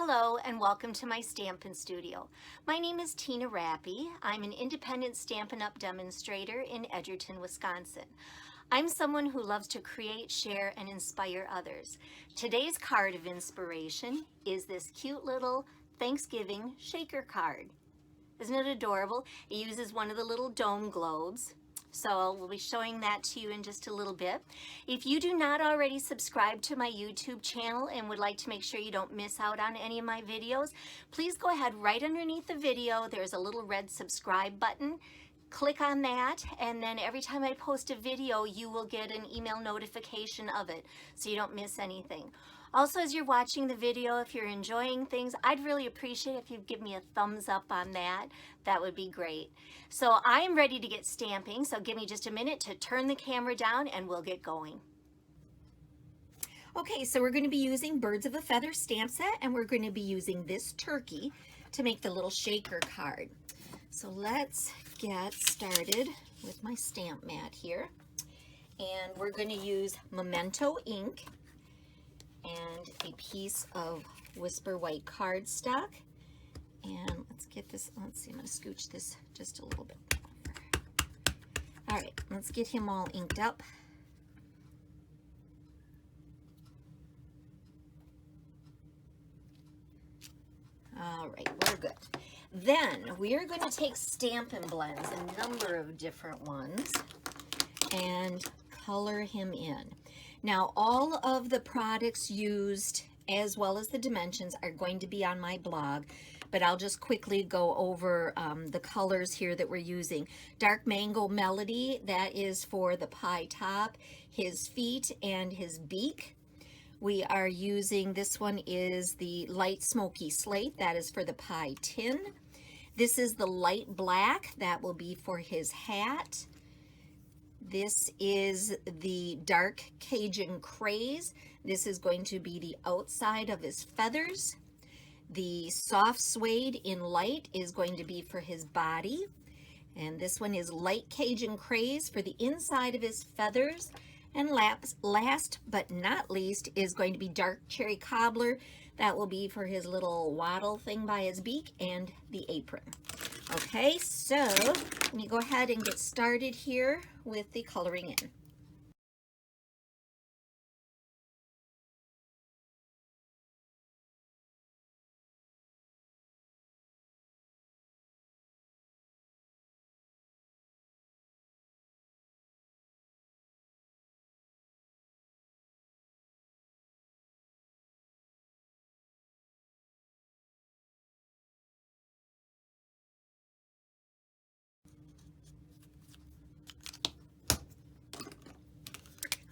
Hello and welcome to my Stampin' Studio. My name is Tina Rappy. I'm an independent Stampin' Up! Demonstrator in Edgerton, Wisconsin. I'm someone who loves to create, share, and inspire others. Today's card of inspiration is this cute little Thanksgiving shaker card. Isn't it adorable? It uses one of the little dome globes. So we'll be showing that to you in just a little bit. If you do not already subscribe to my YouTube channel and would like to make sure you don't miss out on any of my videos, please go ahead right underneath the video. There's a little red subscribe button. Click on that, and then every time I post a video, you will get an email notification of it so you don't miss anything. Also, as you're watching the video, if you're enjoying things, I'd really appreciate if you'd give me a thumbs up on that. That would be great. So I'm ready to get stamping, so give me just a minute to turn the camera down and we'll get going. Okay, so we're going to be using Birds of a Feather stamp set, and we're going to be using this turkey to make the little shaker card. So let's get started with my stamp mat here. And we're going to use Memento ink and a piece of Whisper White cardstock. And let's get this, let's see, I'm going to scooch this just a little bit over. All right, let's get him all inked up. All right, we're good. Then we are going to take Stampin' Blends, a number of different ones, and color him in. Now, all of the products used, as well as the dimensions, are going to be on my blog, but I'll just quickly go over the colors here that we're using. Dark Mango Melody, that is for the pie top, his feet, and his beak. We are using, this one is the Light Smoky Slate, that is for the pie tin. This is the Light Black, that will be for his hat. This is the Dark Cajun Craze. This is going to be the outside of his feathers. The Soft Suede in Light is going to be for his body. And this one is Light Cajun Craze for the inside of his feathers. And last but not least is going to be Dark Cherry Cobbler. That will be for his little waddle thing by his beak and the apron. Okay, so let me go ahead and get started here with the coloring in.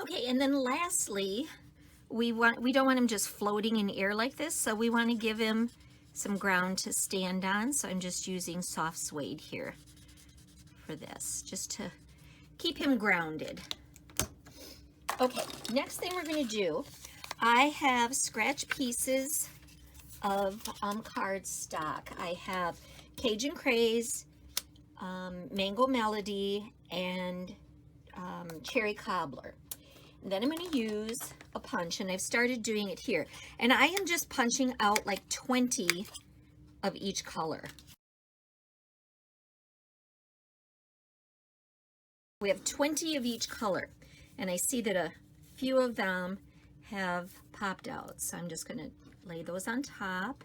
Okay, and then lastly, we don't want him just floating in air like this, so we want to give him some ground to stand on. So I'm just using Soft Suede here for this, just to keep him grounded. Okay, next thing we're going to do, I have scratch pieces of cardstock. I have Cajun Craze, Mango Melody, and Cherry Cobbler. And then I'm going to use a punch, and I've started doing it here. And I am just punching out like 20 of each color. We have 20 of each color, and I see that a few of them have popped out. So I'm just going to lay those on top,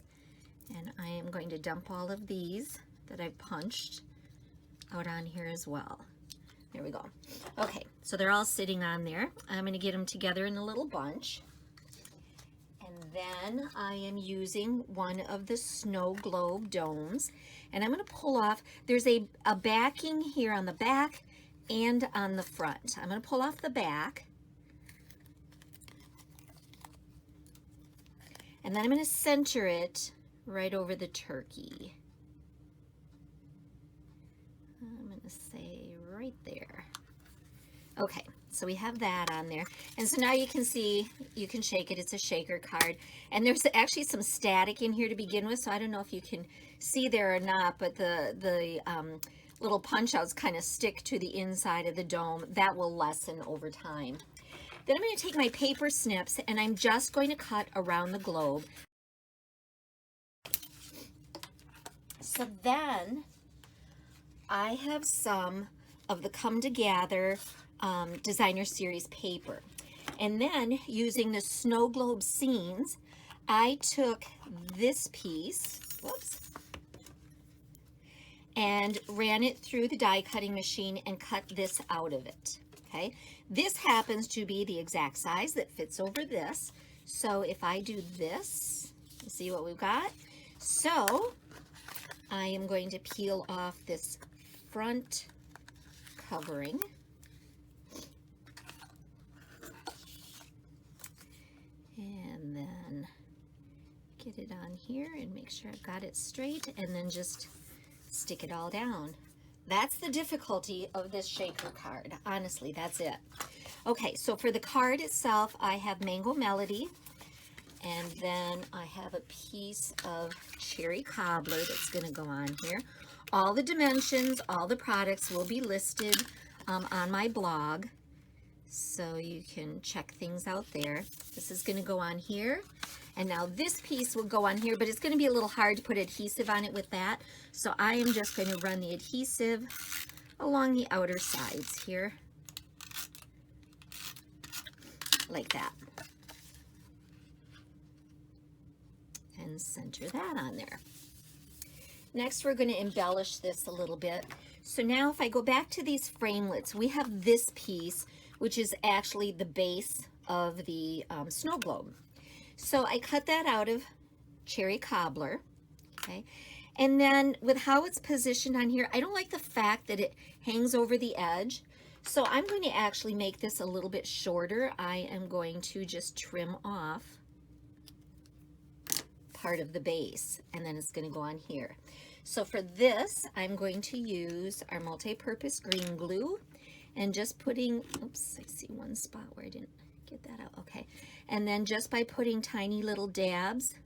and I am going to dump all of these that I've punched out on here as well. There we go. Okay, so they're all sitting on there. I'm going to get them together in a little bunch. And then I am using one of the snow globe domes. And I'm going to pull off, there's a backing here on the back and on the front. I'm going to pull off the back. And then I'm going to center it right over the turkey. I'm going to say right there. Okay, so we have that on there. And so now you can see, you can shake it. It's a shaker card. And there's actually some static in here to begin with, so I don't know if you can see there or not, but the little punch outs kind of stick to the inside of the dome. That will lessen over time. Then I'm going to take my paper snips, and I'm just going to cut around the globe. So then I have some of the Come Together Designer Series paper. And then using the snow globe scenes, I took this piece, whoops, and ran it through the die cutting machine and cut this out of it, okay? This happens to be the exact size that fits over this. So if I do this, you see what we've got? So I am going to peel off this front covering. And then get it on here and make sure I've got it straight, and then just stick it all down. That's the difficulty of this shaker card. Honestly, that's it. Okay, so for the card itself, I have Mango Melody, and then I have a piece of cherry cobbler that's going to go on here. All the dimensions, all the products will be listed on my blog, so you can check things out there. This is going to go on here. And now this piece will go on here, but it's going to be a little hard to put adhesive on it with that. So I am just going to run the adhesive along the outer sides here, like that. And center that on there. Next, we're going to embellish this a little bit. So now if I go back to these framelits, we have this piece, which is actually the base of the snow globe. So I cut that out of cherry cobbler, okay? And then with how it's positioned on here, I don't like the fact that it hangs over the edge. So I'm going to actually make this a little bit shorter. I am going to just trim off part of the base, and then it's going to go on here. So for this, I'm going to use our multi-purpose green glue and just putting, oops, I see one spot where I didn't get that out, okay. And then just by putting tiny little dabs,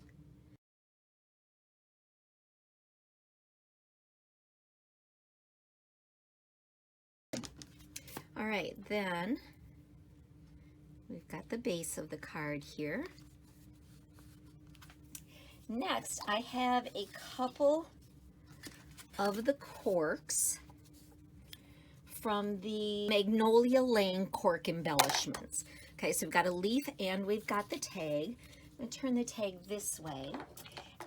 all right, then we've got the base of the card here. Next, I have a couple of the corks from the Magnolia Lane cork embellishments. Okay, so we've got a leaf and we've got the tag. I'm going to turn the tag this way.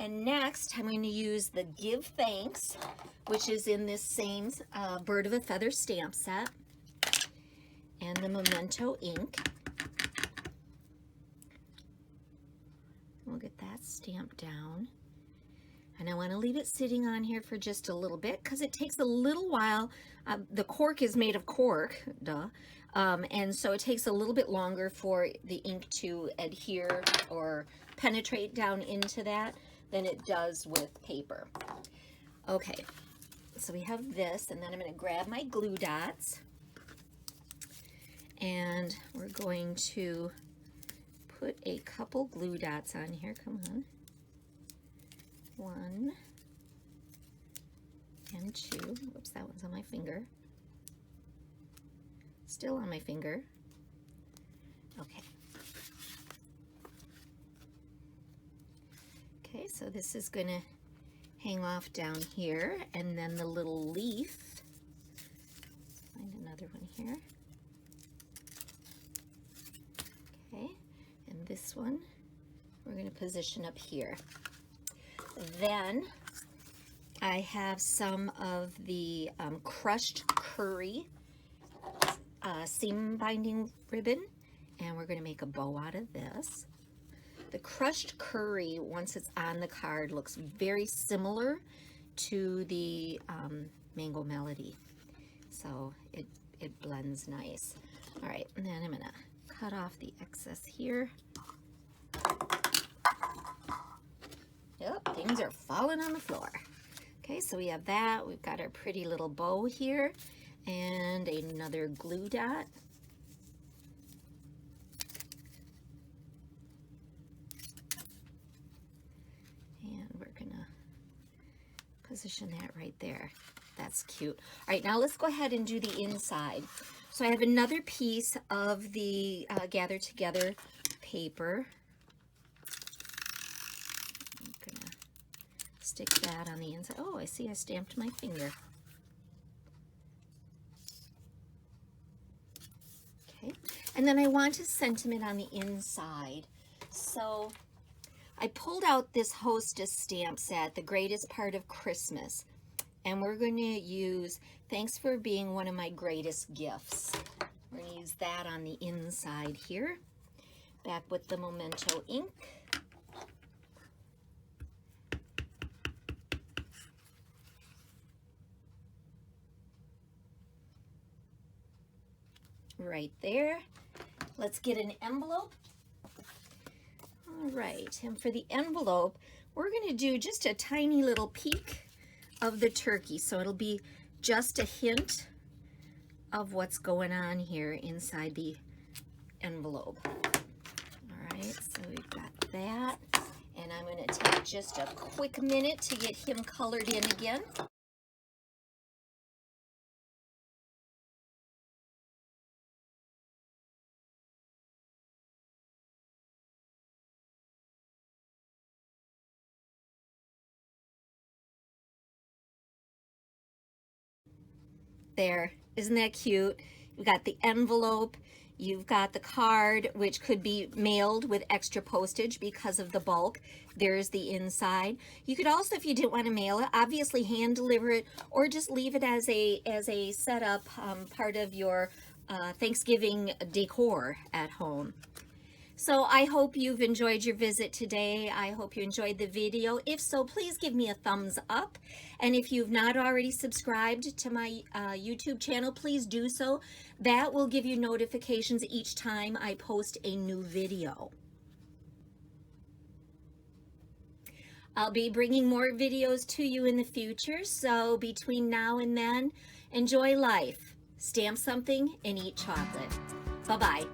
And next, I'm going to use the Give Thanks, which is in this same Bird of a Feather stamp set, and the Memento ink. We'll get that stamped down. And I want to leave it sitting on here for just a little bit because it takes a little while. The cork is made of cork, duh. And so it takes a little bit longer for the ink to adhere or penetrate down into that than it does with paper. Okay, so we have this, and then I'm going to grab my glue dots, and we're going to put a couple glue dots on here. Come on. 1 and 2. Whoops, that one's on my finger. Still on my finger. Okay. Okay, so this is going to hang off down here, and then the little leaf. Find another one here. Okay, and this one we're going to position up here. Then I have some of the crushed curry seam binding ribbon, and we're going to make a bow out of this. The crushed curry, once it's on the card, looks very similar to the Mango Melody, so it blends nice. All right, and then I'm going to cut off the excess here. Yep, things are falling on the floor. Okay, so we have that. We've got our pretty little bow here and another glue dot. And we're gonna position that right there. That's cute. All right, now let's go ahead and do the inside. So I have another piece of the Gather Together paper. stick that on the inside. Oh, I see I stamped my finger. Okay, and then I want a sentiment on the inside. So I pulled out this Hostess stamp set, The Greatest Part of Christmas, and we're going to use Thanks for Being One of My Greatest Gifts. We're going to use that on the inside here, back with the Memento ink. Right there. Let's get an envelope. All right, and for the envelope, we're going to do just a tiny little peek of the turkey. So it'll be just a hint of what's going on here inside the envelope. All right, so we've got that. And I'm going to take just a quick minute to get him colored in again. There, isn't that cute? You've got the envelope, you've got the card, which could be mailed with extra postage because of the bulk. There's the inside. You could also, if you didn't want to mail it, obviously hand deliver it, or just leave it as a setup, part of your Thanksgiving decor at home. So I hope you've enjoyed your visit today. I hope you enjoyed the video. If so, please give me a thumbs up. And if you've not already subscribed to my YouTube channel, please do so. That will give you notifications each time I post a new video. I'll be bringing more videos to you in the future. So between now and then, enjoy life. Stamp something and eat chocolate. Bye-bye.